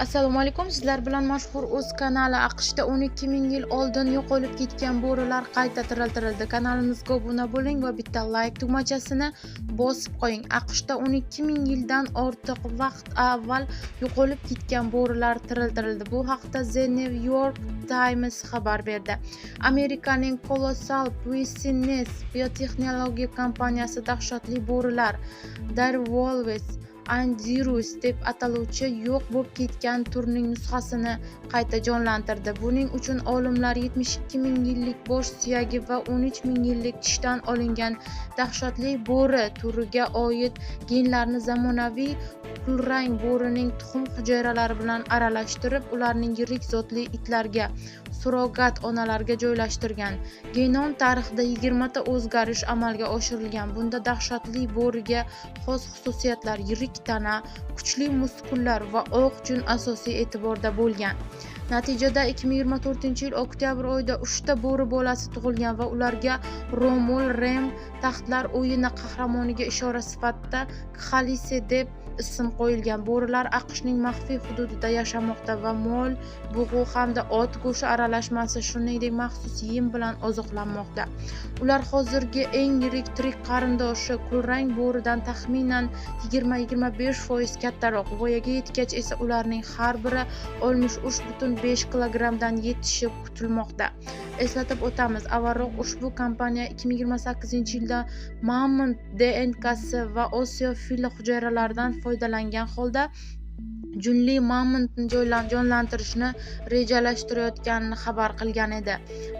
Assalomu alaykum. Sizlar bilan mashhur o'z kanali AQShda 12 ming yil oldin yo'qolib ketgan bo'rilar qayta tiriltirildi. Kanalimizga obuna bo'ling va bitta like tugmachasini bosib qo'ying. AQShda 12 ming yildan ortiq vaqt avval yo'qolib ketgan bo'rilar tiriltirildi. Bu haqda The New York Times xabar berdi. Amerikaning Colossal Business biotexnologiya kompaniyasi dahshatli bo'rilar Direwolves Andirus deb ataluvchi yo'q bo'lib ketgan turning nusxasini qayta jonlantirdi. Buning uchun olimlar 72 ming yillik bosh suyagi va 13 ming yillik tishdan olingan dahshatli bo'ri turiga oid genlarni zamonaviy kulrang bo'rining tuxum hujayralari bilan aralashtirib, ularning yirik zotli itlarga surrogat onalarga joylashtirgan. Genom tarixida 20 ta o'zgarish amalga oshirilgan. Bunda dahshatli bo'riga xos xususiyatlar, yirik tana, kuchli muskullar va oq jun asosiy e'tiborda bo'lgan. Natijada 2024-yil oktyabr oyida 3 ta bo'ri bolasi tug'ilgan va ularga Romul Rem taxtlar o'yini qahramoniga ishora sifatida Khalise deb ism qo'yilgan. Bo'rilar AQShning maxfiy hududida yashamoqda va mol, bug'u hamda ot go'shti aralashmasi, shuningdek maxsus yem bilan oziqlanmoqda. Ular hozirgi eng yirik tirik qarindoshi kulrang bo'ridan taxminan 20-25% kattaroq. Voyaga yetgach esa ularning har biri 63,5 kilogrammdan yetishi kutilmoqda. Eslatib o'tamiz, avvalroq ushbu kompaniya 2028-yilda mamont DNKsi va Osiyo fili hujayralaridan foydalangan holda junli mamontni jonlantirishni rejalashtirayotganini xabar qilgan edi.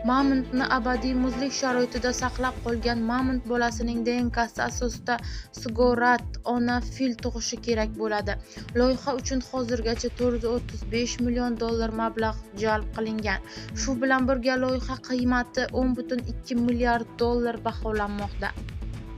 Mamontni abadiy muzlik sharoitida saqlab qolgan mamont bolasining DNKsi asosida Sugorat ona fil tug'ishi kerak bo'ladi. Loyiha uchun hozirgacha $435 million mablag' jalb qilingan. Shu bilan birga loyiha qiymati $10,2 milliard baholanmoqda.